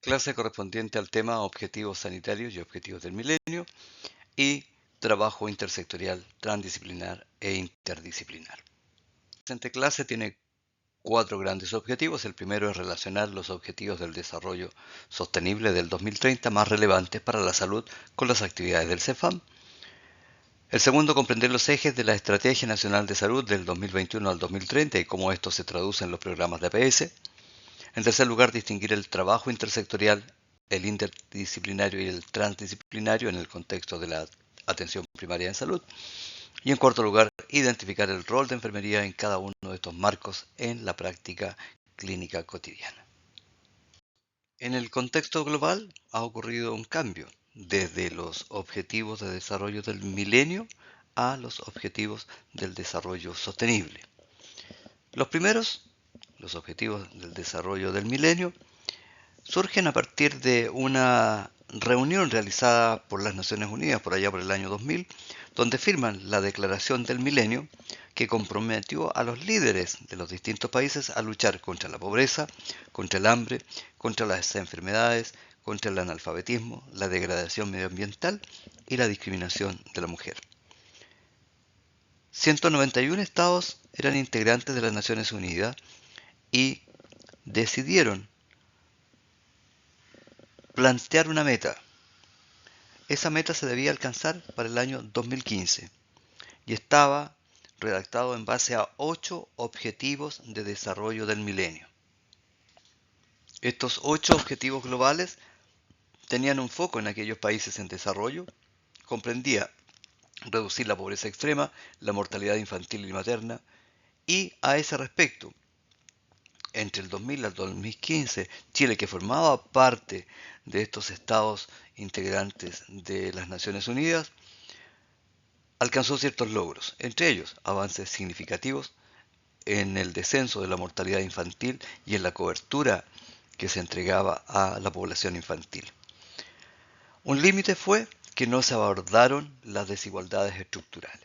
Clase correspondiente al tema Objetivos sanitarios y objetivos del milenio y trabajo intersectorial, transdisciplinar e interdisciplinar. La presente clase tiene 4 grandes objetivos. El primero es relacionar los objetivos del desarrollo sostenible del 2030 más relevantes para la salud con las actividades del CEFAM. El segundo, comprender los ejes de la Estrategia Nacional de Salud del 2021 al 2030 y cómo esto se traduce en los programas de APS. En tercer lugar, distinguir el trabajo intersectorial, el interdisciplinario y el transdisciplinario en el contexto de la atención primaria en salud. Y en cuarto lugar, identificar el rol de enfermería en cada uno de estos marcos en la práctica clínica cotidiana. En el contexto global ha ocurrido un cambio desde los objetivos de desarrollo del milenio a los objetivos del desarrollo sostenible. Los primeros, los objetivos del desarrollo del milenio, surgen a partir de una reunión realizada por las Naciones Unidas por allá por el año 2000, donde firman la Declaración del Milenio que comprometió a los líderes de los distintos países a luchar contra la pobreza, contra el hambre, contra las enfermedades, contra el analfabetismo, la degradación medioambiental y la discriminación de la mujer. 191 estados eran integrantes de las Naciones Unidas y decidieron plantear una meta. Esa meta se debía alcanzar para el año 2015 y estaba redactado en base a 8 objetivos de desarrollo del milenio. Estos 8 objetivos globales tenían un foco en aquellos países en desarrollo, comprendía reducir la pobreza extrema, la mortalidad infantil y materna, y a ese respecto, entre el 2000 al 2015, Chile, que formaba parte de estos estados integrantes de las Naciones Unidas, alcanzó ciertos logros, entre ellos avances significativos en el descenso de la mortalidad infantil y en la cobertura que se entregaba a la población infantil. Un límite fue que no se abordaron las desigualdades estructurales.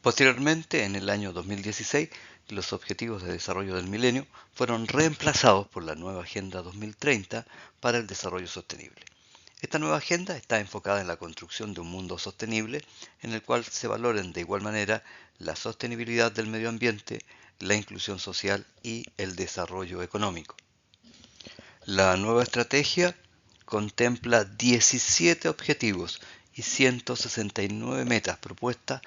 Posteriormente, en el año 2016, los Objetivos de Desarrollo del Milenio fueron reemplazados por la nueva Agenda 2030 para el Desarrollo Sostenible. Esta nueva agenda está enfocada en la construcción de un mundo sostenible en el cual se valoren de igual manera la sostenibilidad del medio ambiente, la inclusión social y el desarrollo económico. La nueva estrategia contempla 17 objetivos y 169 metas propuestas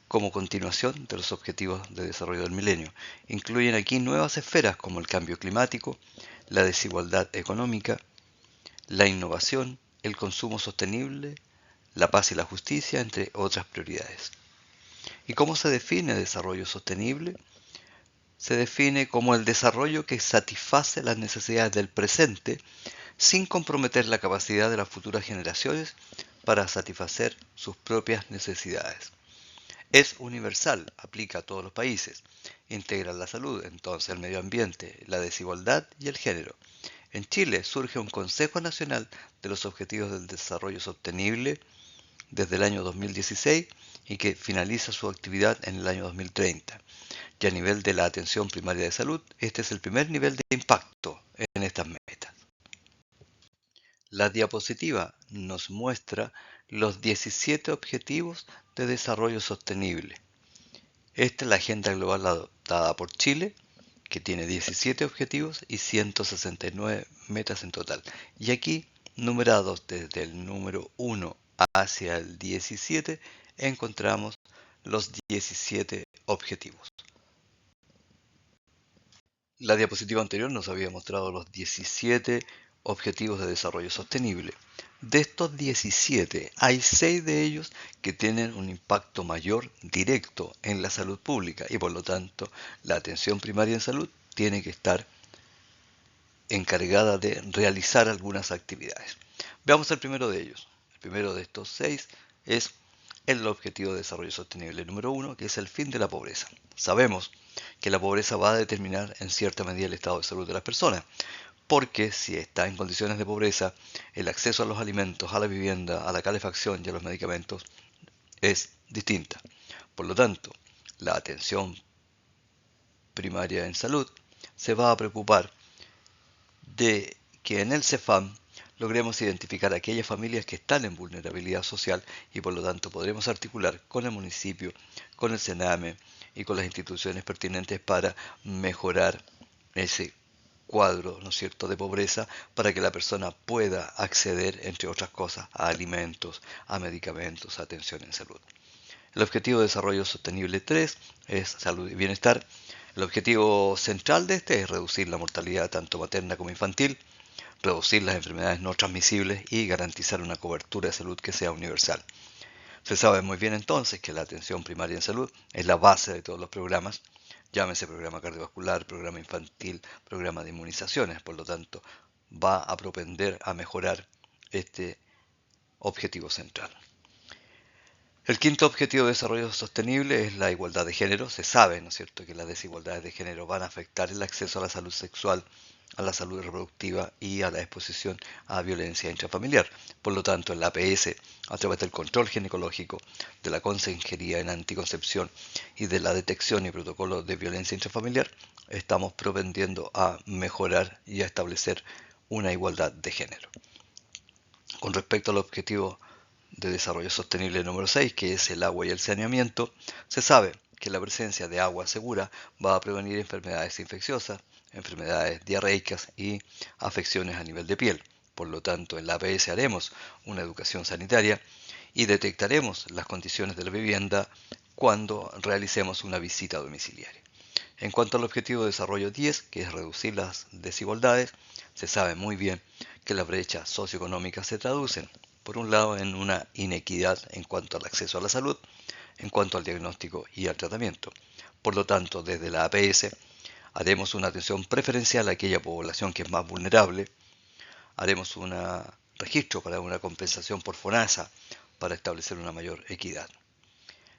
como continuación de los Objetivos de Desarrollo del Milenio. Incluyen aquí nuevas esferas como el cambio climático, la desigualdad económica, la innovación, el consumo sostenible, la paz y la justicia, entre otras prioridades. ¿Y cómo se define desarrollo sostenible? Se define como el desarrollo que satisface las necesidades del presente sin comprometer la capacidad de las futuras generaciones para satisfacer sus propias necesidades. Es universal, aplica a todos los países, integra la salud, entonces el medio ambiente, la desigualdad y el género. En Chile surge un Consejo Nacional de los Objetivos del Desarrollo Sostenible desde el año 2016 y que finaliza su actividad en el año 2030. Y a nivel de la atención primaria de salud, este es el primer nivel de impacto en estas metas. La diapositiva nos muestra los 17 Objetivos de Desarrollo Sostenible. Esta es la Agenda Global adoptada por Chile, que tiene 17 objetivos y 169 metas en total. Y aquí, numerados desde el número 1 hacia el 17, encontramos los 17 objetivos. La diapositiva anterior nos había mostrado los 17 objetivos de desarrollo sostenible. De estos 17, hay 6 de ellos que tienen un impacto mayor directo en la salud pública y por lo tanto la atención primaria en salud tiene que estar encargada de realizar algunas actividades. Veamos el primero de ellos. El primero de estos 6 es el objetivo de desarrollo sostenible número 1, que es el fin de la pobreza. Sabemos que la pobreza va a determinar en cierta medida el estado de salud de las personas, porque si está en condiciones de pobreza, el acceso a los alimentos, a la vivienda, a la calefacción y a los medicamentos es distinta. Por lo tanto, la atención primaria en salud se va a preocupar de que en el CEFAM logremos identificar aquellas familias que están en vulnerabilidad social y por lo tanto podremos articular con el municipio, con el CENAME y con las instituciones pertinentes para mejorar ese cuadro, ¿no es cierto?, de pobreza para que la persona pueda acceder, entre otras cosas, a alimentos, a medicamentos, a atención en salud. El objetivo de desarrollo sostenible 3 es salud y bienestar. El objetivo central de este es reducir la mortalidad tanto materna como infantil, reducir las enfermedades no transmisibles y garantizar una cobertura de salud que sea universal. Se sabe muy bien entonces que la atención primaria en salud es la base de todos los programas, llámese programa cardiovascular, programa infantil, programa de inmunizaciones, por lo tanto va a propender a mejorar este objetivo central. El quinto objetivo de desarrollo sostenible es la igualdad de género. Se sabe, ¿no es cierto?, que las desigualdades de género van a afectar el acceso a la salud sexual, a la salud reproductiva y a la exposición a violencia intrafamiliar. Por lo tanto, en la APS, a través del control ginecológico, de la consejería en anticoncepción y de la detección y protocolo de violencia intrafamiliar, estamos propendiendo a mejorar y a establecer una igualdad de género. Con respecto al objetivo de desarrollo sostenible número 6, que es el agua y el saneamiento, se sabe que la presencia de agua segura va a prevenir enfermedades infecciosas, enfermedades diarreicas y afecciones a nivel de piel. Por lo tanto, en la APS haremos una educación sanitaria y detectaremos las condiciones de la vivienda cuando realicemos una visita domiciliaria. En cuanto al objetivo de desarrollo 10, que es reducir las desigualdades, se sabe muy bien que las brechas socioeconómicas se traducen, por un lado, en una inequidad en cuanto al acceso a la salud, en cuanto al diagnóstico y al tratamiento. Por lo tanto, desde la APS haremos una atención preferencial a aquella población que es más vulnerable, haremos un registro para una compensación por FONASA para establecer una mayor equidad.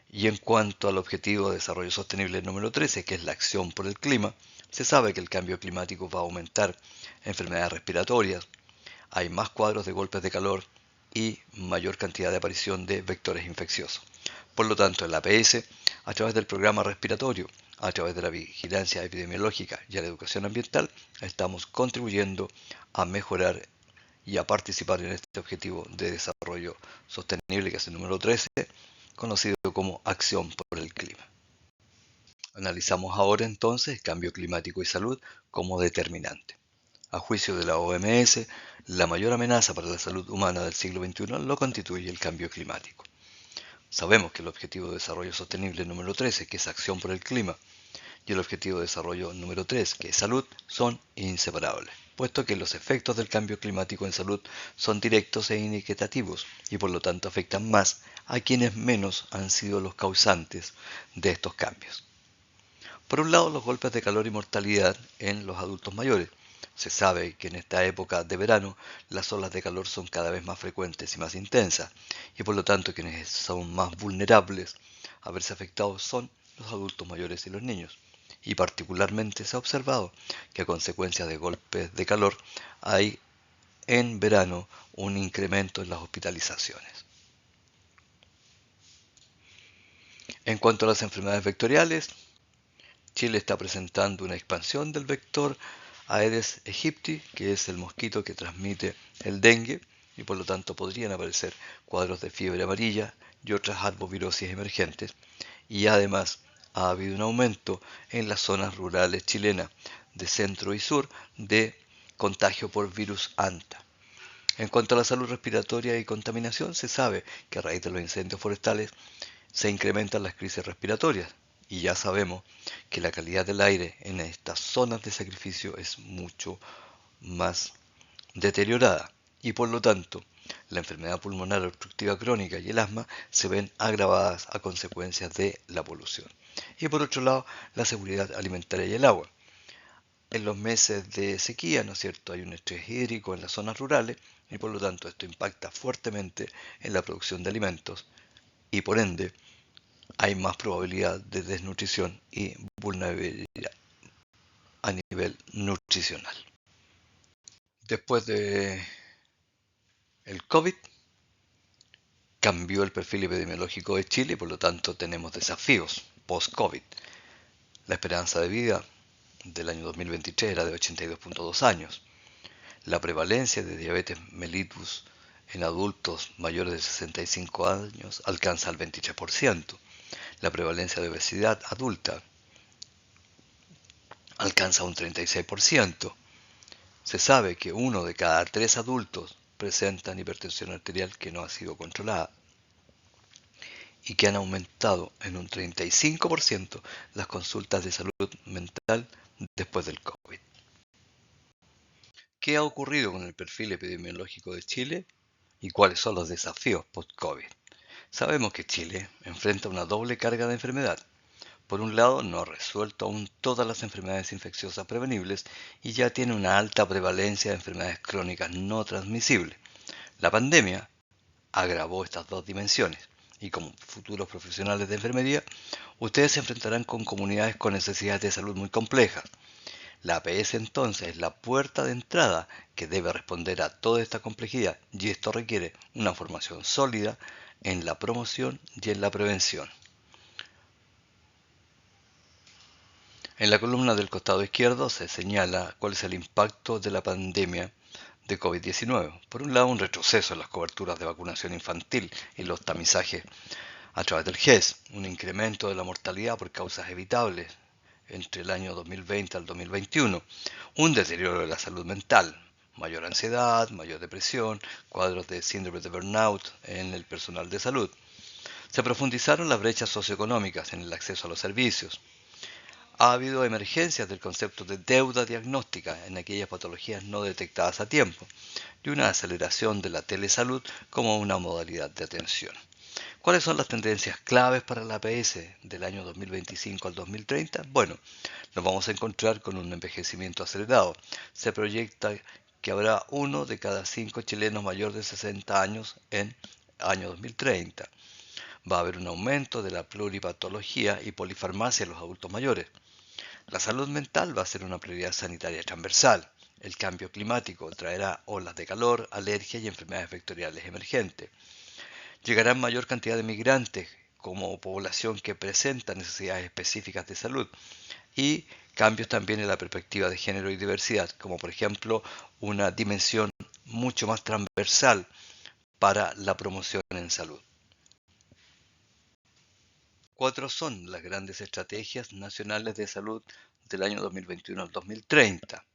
Y en cuanto al objetivo de desarrollo sostenible número 13, que es la acción por el clima, se sabe que el cambio climático va a aumentar enfermedades respiratorias, hay más cuadros de golpes de calor y mayor cantidad de aparición de vectores infecciosos. Por lo tanto, en la APS, a través del programa respiratorio, a través de la vigilancia epidemiológica y a la educación ambiental, estamos contribuyendo a mejorar y a participar en este objetivo de desarrollo sostenible, que es el número 13, conocido como Acción por el Clima. Analizamos ahora entonces cambio climático y salud como determinante. A juicio de la OMS, la mayor amenaza para la salud humana del siglo XXI lo constituye el cambio climático. Sabemos que el Objetivo de Desarrollo Sostenible número 13, que es Acción por el Clima, y el Objetivo de Desarrollo número 3, que es Salud, son inseparables, puesto que los efectos del cambio climático en salud son directos e inequitativos y por lo tanto afectan más a quienes menos han sido los causantes de estos cambios. Por un lado, los golpes de calor y mortalidad en los adultos mayores. Se sabe que en esta época de verano las olas de calor son cada vez más frecuentes y más intensas, y por lo tanto quienes son más vulnerables a verse afectados son los adultos mayores y los niños. Y particularmente se ha observado que a consecuencia de golpes de calor hay en verano un incremento en las hospitalizaciones. En cuanto a las enfermedades vectoriales, Chile está presentando una expansión del vector Aedes aegypti, que es el mosquito que transmite el dengue, y por lo tanto podrían aparecer cuadros de fiebre amarilla y otras arbovirosis emergentes, y además ha habido un aumento en las zonas rurales chilenas de centro y sur de contagio por virus Anta. En cuanto a la salud respiratoria y contaminación, se sabe que a raíz de los incendios forestales se incrementan las crisis respiratorias y ya sabemos que la calidad del aire en estas zonas de sacrificio es mucho más deteriorada y por lo tanto la enfermedad pulmonar obstructiva crónica y el asma se ven agravadas a consecuencia de la polución. Y por otro lado, la seguridad alimentaria y el agua. En los meses de sequía, ¿no es cierto?, hay un estrés hídrico en las zonas rurales y por lo tanto esto impacta fuertemente en la producción de alimentos y por ende hay más probabilidad de desnutrición y vulnerabilidad a nivel nutricional. Después de el COVID, cambió el perfil epidemiológico de Chile y por lo tanto tenemos desafíos post-COVID. La esperanza de vida del año 2023 era de 82.2 años. La prevalencia de diabetes mellitus en adultos mayores de 65 años alcanza el 23%. La prevalencia de obesidad adulta alcanza un 36%. Se sabe que 1 de cada 3 adultos presentan hipertensión arterial que no ha sido controlada y que han aumentado en un 35% las consultas de salud mental después del COVID. ¿Qué ha ocurrido con el perfil epidemiológico de Chile y cuáles son los desafíos post-COVID? Sabemos que Chile enfrenta una doble carga de enfermedad. Por un lado, no ha resuelto aún todas las enfermedades infecciosas prevenibles y ya tiene una alta prevalencia de enfermedades crónicas no transmisibles. La pandemia agravó estas dos dimensiones y como futuros profesionales de enfermería, ustedes se enfrentarán con comunidades con necesidades de salud muy complejas. La APS entonces es la puerta de entrada que debe responder a toda esta complejidad y esto requiere una formación sólida en la promoción y en la prevención. En la columna del costado izquierdo se señala cuál es el impacto de la pandemia de COVID-19. Por un lado, un retroceso en las coberturas de vacunación infantil y los tamizajes a través del GES, un incremento de la mortalidad por causas evitables entre el año 2020 al 2021, un deterioro de la salud mental, mayor ansiedad, mayor depresión, cuadros de síndrome de burnout en el personal de salud. Se profundizaron las brechas socioeconómicas en el acceso a los servicios. Ha habido emergencias del concepto de deuda diagnóstica en aquellas patologías no detectadas a tiempo y una aceleración de la telesalud como una modalidad de atención. ¿Cuáles son las tendencias claves para la APS del año 2025 al 2030? Bueno, nos vamos a encontrar con un envejecimiento acelerado. Se proyecta que habrá 1 de cada 5 chilenos mayor de 60 años en año 2030. Va a haber un aumento de la pluripatología y polifarmacia en los adultos mayores. La salud mental va a ser una prioridad sanitaria transversal. El cambio climático traerá olas de calor, alergias y enfermedades vectoriales emergentes. Llegará mayor cantidad de migrantes como población que presenta necesidades específicas de salud y cambios también en la perspectiva de género y diversidad, como por ejemplo una dimensión mucho más transversal para la promoción en salud. 4 son las grandes estrategias nacionales de salud del año 2021 al 2030.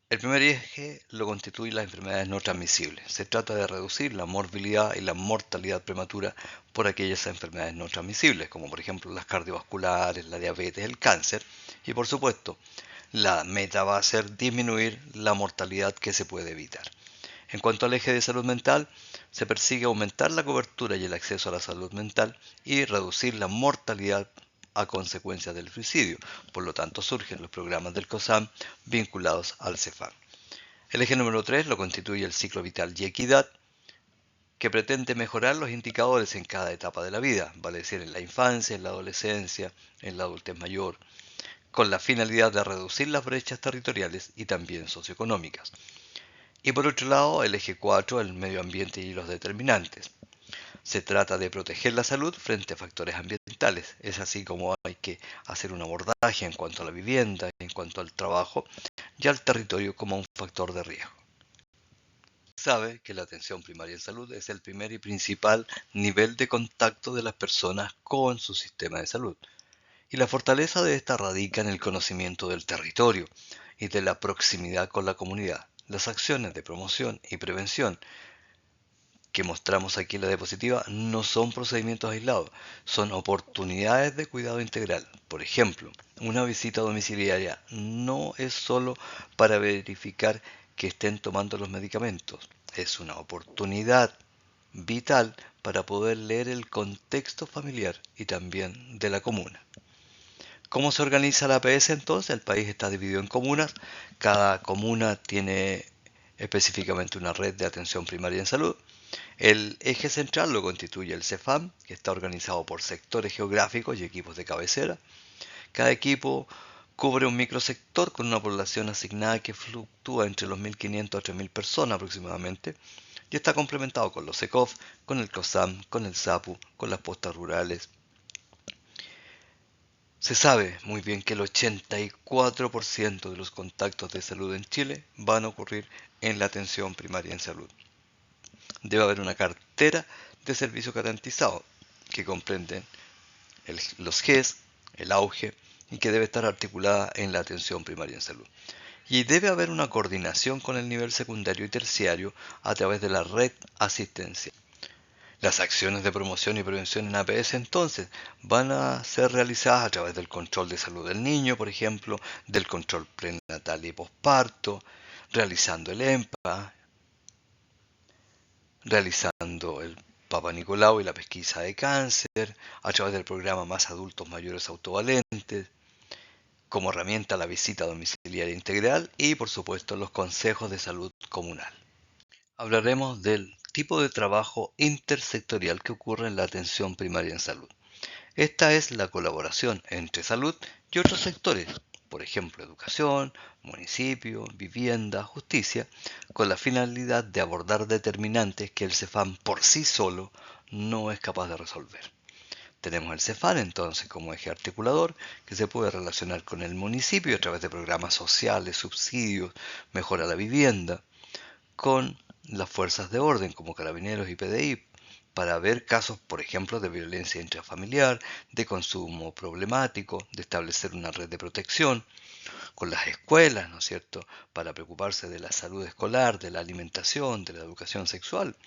El primer eje lo constituyen las enfermedades no transmisibles. Se trata de reducir la morbilidad y la mortalidad prematura por aquellas enfermedades no transmisibles, como por ejemplo las cardiovasculares, la diabetes, el cáncer. Y por supuesto, la meta va a ser disminuir la mortalidad que se puede evitar. En cuanto al eje de salud mental, se persigue aumentar la cobertura y el acceso a la salud mental y reducir la mortalidad a consecuencia del suicidio. Por lo tanto, surgen los programas del COSAM vinculados al CEFAM. El eje número 3 lo constituye el ciclo vital y equidad, que pretende mejorar los indicadores en cada etapa de la vida, vale decir, en la infancia, en la adolescencia, en la adultez mayor, con la finalidad de reducir las brechas territoriales y también socioeconómicas. Y por otro lado, el eje 4, el medio ambiente y los determinantes. Se trata de proteger la salud frente a factores ambientales. Es así como hay que hacer un abordaje en cuanto a la vivienda, en cuanto al trabajo y al territorio como un factor de riesgo. Sabe que la atención primaria en salud es el primer y principal nivel de contacto de las personas con su sistema de salud. Y la fortaleza de esta radica en el conocimiento del territorio y de la proximidad con la comunidad. Las acciones de promoción y prevención que mostramos aquí en la diapositiva no son procedimientos aislados, son oportunidades de cuidado integral. Por ejemplo, una visita domiciliaria no es solo para verificar que estén tomando los medicamentos, es una oportunidad vital para poder leer el contexto familiar y también de la comuna. ¿Cómo se organiza la APS entonces? El país está dividido en comunas, cada comuna tiene específicamente una red de atención primaria en salud. El eje central lo constituye el CEFAM, que está organizado por sectores geográficos y equipos de cabecera. Cada equipo cubre un microsector con una población asignada que fluctúa entre los 1.500 a 3.000 personas aproximadamente y está complementado con los ECOF, con el COSAM, con el SAPU, con las postas rurales Se sabe muy bien que el 84% de los contactos de salud en Chile van a ocurrir en la atención primaria en salud. Debe haber una cartera de servicios garantizados que comprenden los GES, el auge, y que debe estar articulada en la atención primaria en salud. Y debe haber una coordinación con el nivel secundario y terciario a través de la red asistencial. Las acciones de promoción y prevención en APS entonces van a ser realizadas a través del control de salud del niño, por ejemplo, del control prenatal y posparto, realizando el EMPA, realizando el Papa Nicolau y la pesquisa de cáncer, a través del programa Más Adultos Mayores Autovalentes, como herramienta la visita domiciliaria integral y, por supuesto, los consejos de salud comunal. Hablaremos del tipo de trabajo intersectorial que ocurre en la atención primaria en salud. Esta es la colaboración entre salud y otros sectores, por ejemplo, educación, municipio, vivienda, justicia, con la finalidad de abordar determinantes que el CEFAM por sí solo no es capaz de resolver. Tenemos el CEFAM entonces como eje articulador que se puede relacionar con el municipio a través de programas sociales, subsidios, mejora la vivienda, con las fuerzas de orden como Carabineros y PDI para ver casos, por ejemplo, de violencia intrafamiliar, de consumo problemático, de establecer una red de protección, con las escuelas, ¿no es cierto?, para preocuparse de la salud escolar, de la alimentación, de la educación sexual,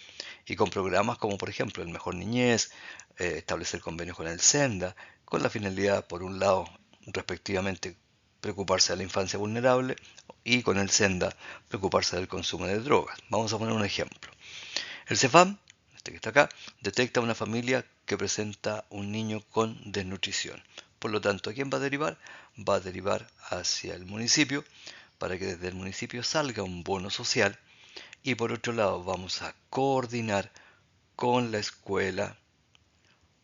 y con programas como, por ejemplo, el Mejor Niñez, establecer convenios con el SENDA, con la finalidad, por un lado, respectivamente, preocuparse de la infancia vulnerable y con el SENDA preocuparse del consumo de drogas. Vamos a poner un ejemplo. El CEFAM, este que está acá, detecta una familia que presenta un niño con desnutrición. Por lo tanto, ¿a quién va a derivar? Va a derivar hacia el municipio para que desde el municipio salga un bono social y por otro lado vamos a coordinar con la escuela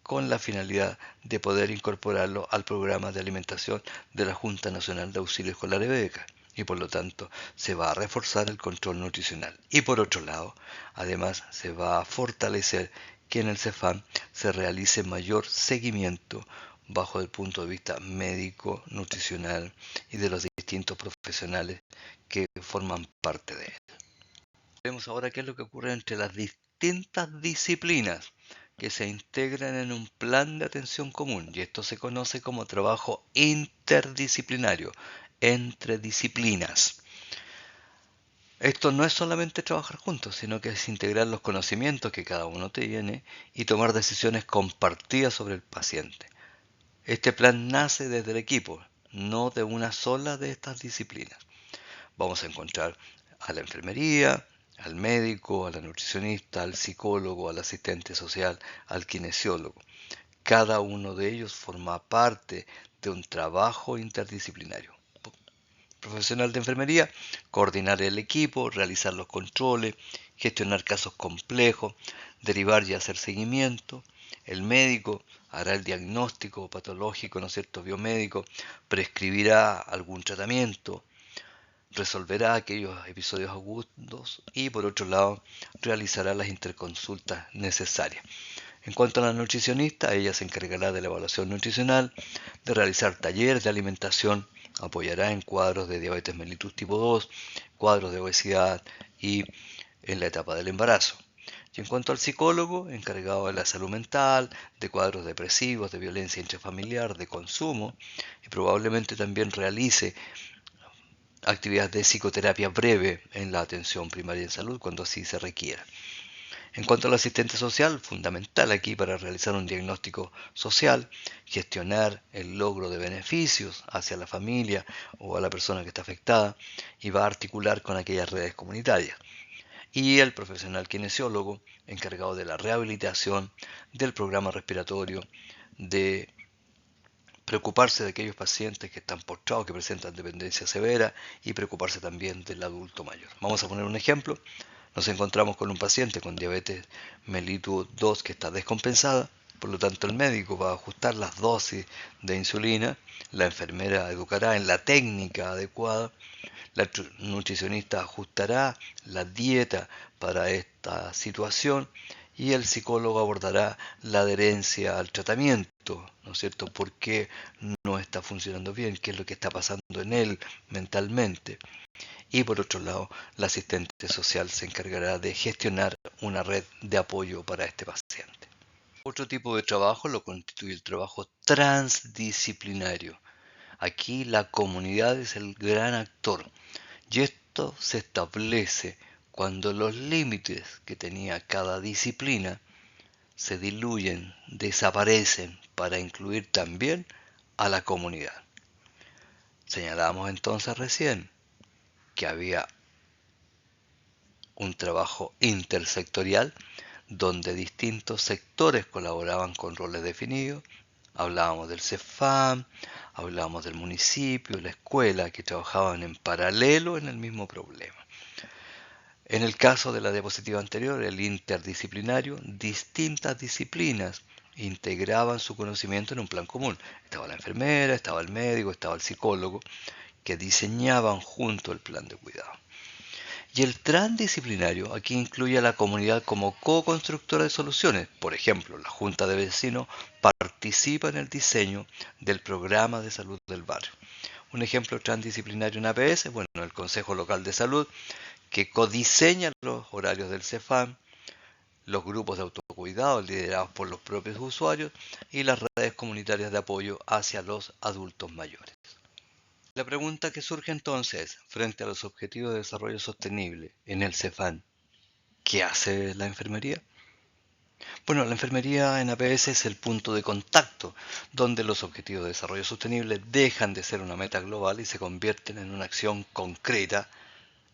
con la finalidad de poder incorporarlo al programa de alimentación de la Junta Nacional de Auxilio Escolar y Becas y por lo tanto se va a reforzar el control nutricional. Y por otro lado, además se va a fortalecer que en el CEFAM se realice mayor seguimiento bajo el punto de vista médico, nutricional y de los distintos profesionales que forman parte de él. Vemos ahora qué es lo que ocurre entre las distintas disciplinas que se integran en un plan de atención común y esto se conoce como trabajo interdisciplinario, entre disciplinas. Esto no es solamente trabajar juntos, sino que es integrar los conocimientos que cada uno tiene y tomar decisiones compartidas sobre el paciente. Este plan nace desde el equipo, no de una sola de estas disciplinas. Vamos a encontrar a la enfermería, al médico, a la nutricionista, al psicólogo, al asistente social, al kinesiólogo. Cada uno de ellos forma parte de un trabajo interdisciplinario. Profesional de enfermería, coordinar el equipo, realizar los controles, gestionar casos complejos, derivar y hacer seguimiento. El médico hará el diagnóstico patológico, ¿no es cierto?, biomédico, prescribirá algún tratamiento, resolverá aquellos episodios agudos y por otro lado realizará las interconsultas necesarias. En cuanto a la nutricionista, ella se encargará de la evaluación nutricional, de realizar talleres de alimentación, apoyará en cuadros de diabetes mellitus tipo 2, cuadros de obesidad y en la etapa del embarazo. Y en cuanto al psicólogo, encargado de la salud mental, de cuadros depresivos, de violencia intrafamiliar, de consumo, y probablemente también realice actividades de psicoterapia breve en la atención primaria en salud cuando así se requiera. En cuanto al asistente social, fundamental aquí para realizar un diagnóstico social, gestionar el logro de beneficios hacia la familia o a la persona que está afectada y va a articular con aquellas redes comunitarias. Y el profesional kinesiólogo, encargado de la rehabilitación, del programa respiratorio, de preocuparse de aquellos pacientes que están postrados, que presentan dependencia severa y preocuparse también del adulto mayor. Vamos a poner un ejemplo. Nos encontramos con un paciente con diabetes mellitus 2 que está descompensada, por lo tanto el médico va a ajustar las dosis de insulina, la enfermera educará en la técnica adecuada, la nutricionista ajustará la dieta para esta situación y el psicólogo abordará la adherencia al tratamiento, ¿no es cierto? ¿Por qué no está funcionando bien? ¿Qué es lo que está pasando en él mentalmente? Y por otro lado, la asistente social se encargará de gestionar una red de apoyo para este paciente. Otro tipo de trabajo lo constituye el trabajo transdisciplinario. Aquí la comunidad es el gran actor y esto se establece cuando los límites que tenía cada disciplina se diluyen, desaparecen para incluir también a la comunidad. Señalamos entonces recién que había un trabajo intersectorial donde distintos sectores colaboraban con roles definidos. Hablábamos del CEFAM, hablábamos del municipio, la escuela, que trabajaban en paralelo en el mismo problema. En el caso de la diapositiva anterior, el interdisciplinario, distintas disciplinas integraban su conocimiento en un plan común. Estaba la enfermera, estaba el médico, estaba el psicólogo, que diseñaban junto el plan de cuidado. Y el transdisciplinario aquí incluye a la comunidad como co-constructora de soluciones. Por ejemplo, la Junta de Vecinos participa en el diseño del programa de salud del barrio. Un ejemplo transdisciplinario en APS, bueno, el Consejo Local de Salud, que codiseña los horarios del CEFAM, los grupos de autocuidado liderados por los propios usuarios y las redes comunitarias de apoyo hacia los adultos mayores. La pregunta que surge entonces, frente a los Objetivos de Desarrollo Sostenible en el CEFAM, ¿qué hace la enfermería? Bueno, la enfermería en APS es el punto de contacto, donde los Objetivos de Desarrollo Sostenible dejan de ser una meta global y se convierten en una acción concreta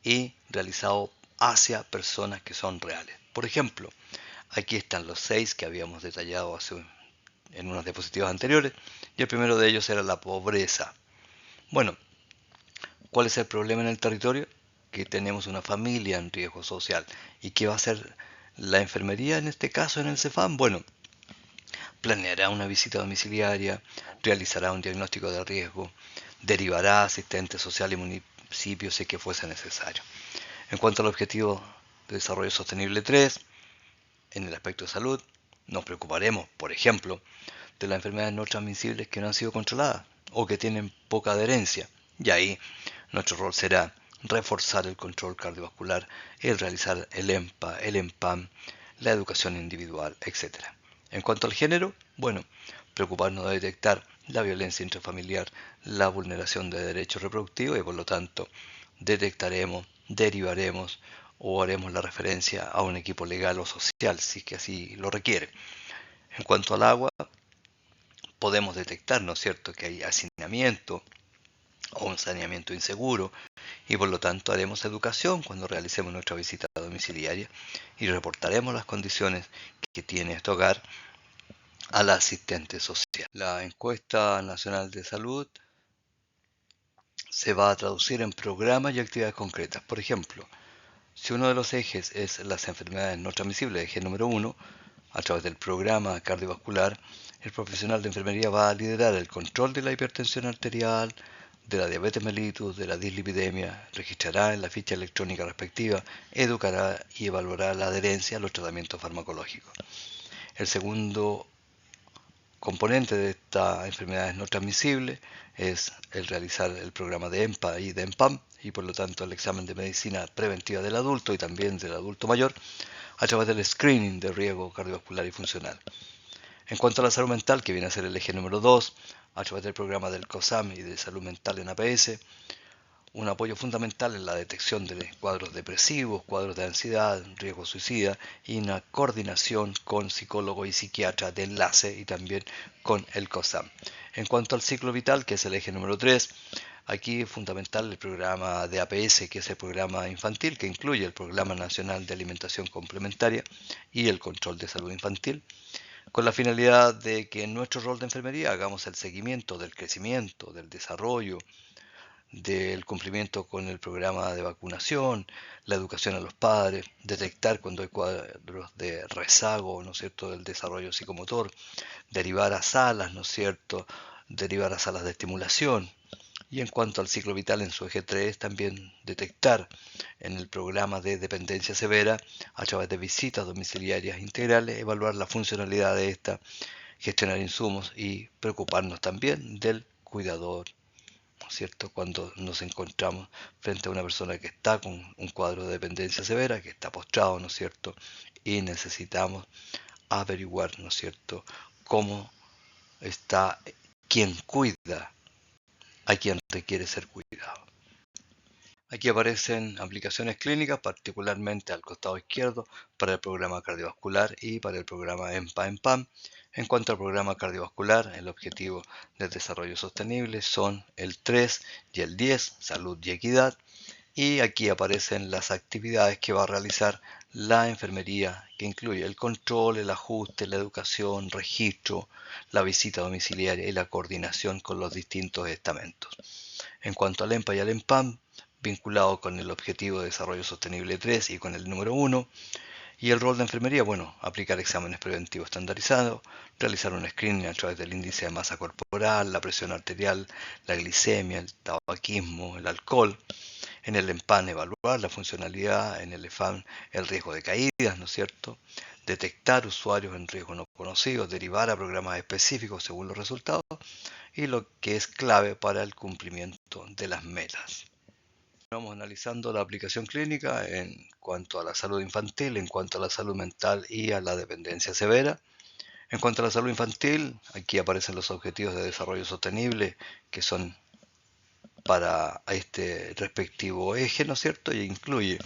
y realizado hacia personas que son reales. Por ejemplo, aquí están los 6 que habíamos detallado en unas diapositivas anteriores, y el primero de ellos era la pobreza. Bueno, ¿cuál es el problema en el territorio? Que tenemos una familia en riesgo social. ¿Y qué va a hacer la enfermería en este caso en el CEFAM? Bueno, planeará una visita domiciliaria, realizará un diagnóstico de riesgo, derivará a asistente social y municipio si que fuese necesario. En cuanto al objetivo de desarrollo sostenible 3, en el aspecto de salud, nos preocuparemos, por ejemplo, de las enfermedades no transmisibles que no han sido controladas o que tienen poca adherencia. Y ahí nuestro rol será reforzar el control cardiovascular, el realizar el EMPA, el EMPAM, la educación individual, etc. En cuanto al género, bueno, preocuparnos de detectar la violencia intrafamiliar, la vulneración de derechos reproductivos y por lo tanto detectaremos, derivaremos o haremos la referencia a un equipo legal o social si que así lo requiere. En cuanto al agua, podemos detectar, ¿no es cierto?, que hay hacinamiento o un saneamiento inseguro y por lo tanto haremos educación cuando realicemos nuestra visita domiciliaria y reportaremos las condiciones que tiene este hogar al asistente social. La encuesta nacional de salud se va a traducir en programas y actividades concretas. Por ejemplo, si uno de los ejes es las enfermedades no transmisibles, eje número 1, a través del programa cardiovascular, el profesional de enfermería va a liderar el control de la hipertensión arterial, de la diabetes mellitus, de la dislipidemia, registrará en la ficha electrónica respectiva, educará y evaluará la adherencia a los tratamientos farmacológicos. El segundo componente de estas enfermedades no transmisibles es el realizar el programa de EMPA y de EMPAM y por lo tanto el examen de medicina preventiva del adulto y también del adulto mayor a través del screening de riesgo cardiovascular y funcional. En cuanto a la salud mental, que viene a ser el eje número 2, a través del programa del COSAM y de salud mental en APS, un apoyo fundamental en la detección de cuadros depresivos, cuadros de ansiedad, riesgo suicida y una coordinación con psicólogo y psiquiatra de enlace y también con el COSAM. En cuanto al ciclo vital, que es el eje número 3, aquí es fundamental el programa de APS, que es el programa infantil, que incluye el Programa Nacional de Alimentación Complementaria y el Control de Salud Infantil, con la finalidad de que en nuestro rol de enfermería hagamos el seguimiento del crecimiento, del desarrollo, del cumplimiento con el programa de vacunación, la educación a los padres, detectar cuando hay cuadros de rezago, ¿no es cierto?, del desarrollo psicomotor, derivar a salas, ¿no es cierto?, derivar a salas de estimulación, Y en cuanto al ciclo vital en su eje 3, también detectar en el programa de dependencia severa, a través de visitas domiciliarias integrales, evaluar la funcionalidad de esta, gestionar insumos y preocuparnos también del cuidador, ¿no es cierto? Cuando nos encontramos frente a una persona que está con un cuadro de dependencia severa, que está postrado, ¿no es cierto? Y necesitamos averiguar, ¿no es cierto?, cómo está quien cuida a quien requiere ser cuidado. Aquí aparecen aplicaciones clínicas, particularmente al costado izquierdo, para el programa cardiovascular y para el programa EMPA-EMPAM. En cuanto al programa cardiovascular, el objetivo del desarrollo sostenible son el 3 y el 10, salud y equidad. Y aquí aparecen las actividades que va a realizar la enfermería, que incluye el control, el ajuste, la educación, registro, la visita domiciliaria y la coordinación con los distintos estamentos. En cuanto al EMPA y al EMPAM, vinculado con el Objetivo de Desarrollo Sostenible 3 y con el número 1, y el rol de enfermería, bueno, aplicar exámenes preventivos estandarizados, realizar un screening a través del índice de masa corporal, la presión arterial, la glicemia, el tabaquismo, el alcohol. En el EMPAN evaluar la funcionalidad, en el EFAM el riesgo de caídas, ¿no es cierto? Detectar usuarios en riesgo no conocidos, derivar a programas específicos según los resultados y lo que es clave para el cumplimiento de las metas. Vamos analizando la aplicación clínica en cuanto a la salud infantil, en cuanto a la salud mental y a la dependencia severa. En cuanto a la salud infantil, aquí aparecen los objetivos de desarrollo sostenible que son para este respectivo eje, ¿no es cierto? Y incluye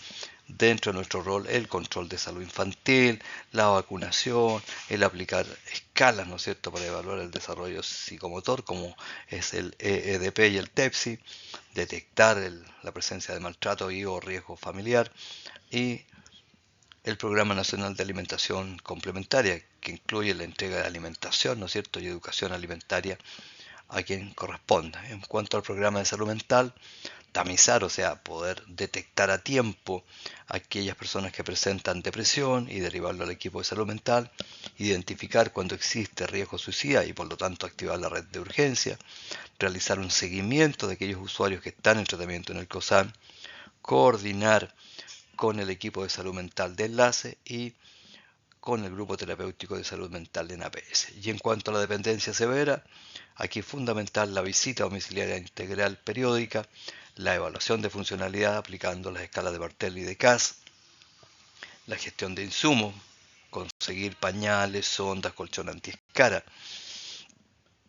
dentro de nuestro rol el control de salud infantil, la vacunación, el aplicar escalas, ¿no es cierto?, para evaluar el desarrollo psicomotor, como es el EEDP y el TEPSI, detectar la presencia de maltrato y o riesgo familiar, y el Programa Nacional de Alimentación Complementaria, que incluye la entrega de alimentación, ¿no es cierto?, y educación alimentaria a quien corresponda. En cuanto al programa de salud mental, tamizar, o sea, poder detectar a tiempo a aquellas personas que presentan depresión y derivarlo al equipo de salud mental, identificar cuando existe riesgo suicida y por lo tanto activar la red de urgencia, realizar un seguimiento de aquellos usuarios que están en tratamiento en el COSAM, coordinar con el equipo de salud mental de enlace y con el grupo terapéutico de salud mental en APS. Y en cuanto a la dependencia severa, aquí es fundamental la visita domiciliaria integral periódica, la evaluación de funcionalidad aplicando las escalas de Bartel y de CAS, la gestión de insumos, conseguir pañales, sondas, colchón antiescara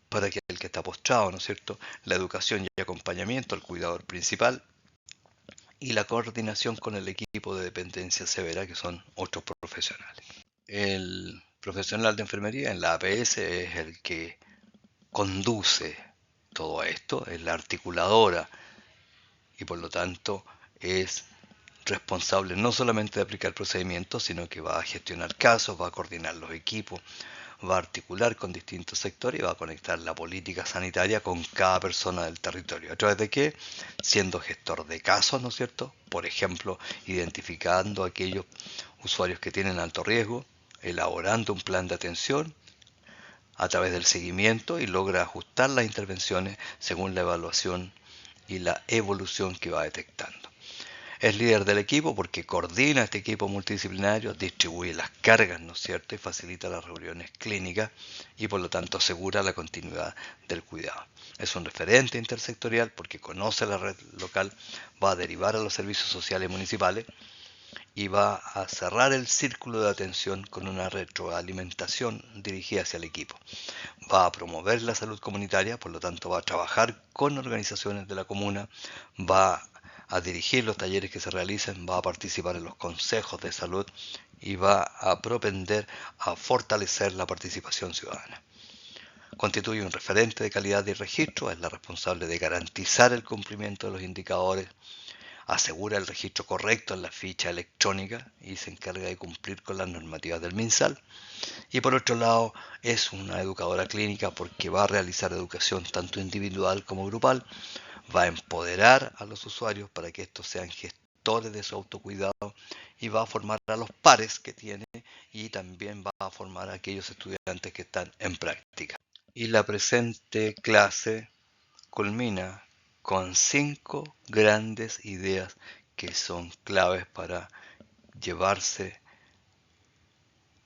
para el que está postrado, ¿no es cierto? La educación y acompañamiento al cuidador principal y la coordinación con el equipo de dependencia severa, que son otros profesionales. El profesional de enfermería en la APS es el que conduce todo esto, es la articuladora y por lo tanto es responsable no solamente de aplicar procedimientos, sino que va a gestionar casos, va a coordinar los equipos, va a articular con distintos sectores y va a conectar la política sanitaria con cada persona del territorio. ¿A través de qué? Siendo gestor de casos, ¿no es cierto? Por ejemplo, identificando aquellos usuarios que tienen alto riesgo, elaborando un plan de atención a través del seguimiento y logra ajustar las intervenciones según la evaluación y la evolución que va detectando. Es líder del equipo porque coordina este equipo multidisciplinario, distribuye las cargas, ¿no es cierto?, y facilita las reuniones clínicas y por lo tanto asegura la continuidad del cuidado. Es un referente intersectorial porque conoce la red local, va a derivar a los servicios sociales municipales y va a cerrar el círculo de atención con una retroalimentación dirigida hacia el equipo. Va a promover la salud comunitaria, por lo tanto va a trabajar con organizaciones de la comuna, va a dirigir los talleres que se realicen, va a participar en los consejos de salud y va a propender a fortalecer la participación ciudadana. Constituye un referente de calidad y registro, es la responsable de garantizar el cumplimiento de los indicadores, asegura el registro correcto en la ficha electrónica y se encarga de cumplir con las normativas del MinSal. Y por otro lado, es una educadora clínica porque va a realizar educación tanto individual como grupal, va a empoderar a los usuarios para que estos sean gestores de su autocuidado y va a formar a los pares que tiene y también va a formar a aquellos estudiantes que están en práctica. Y la presente clase culmina con 5 grandes ideas que son claves para llevarse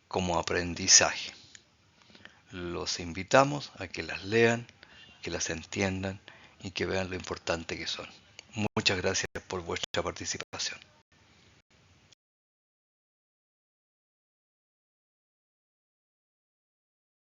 como aprendizaje. Los invitamos a que las lean, que las entiendan y que vean lo importante que son. Muchas gracias por vuestra participación.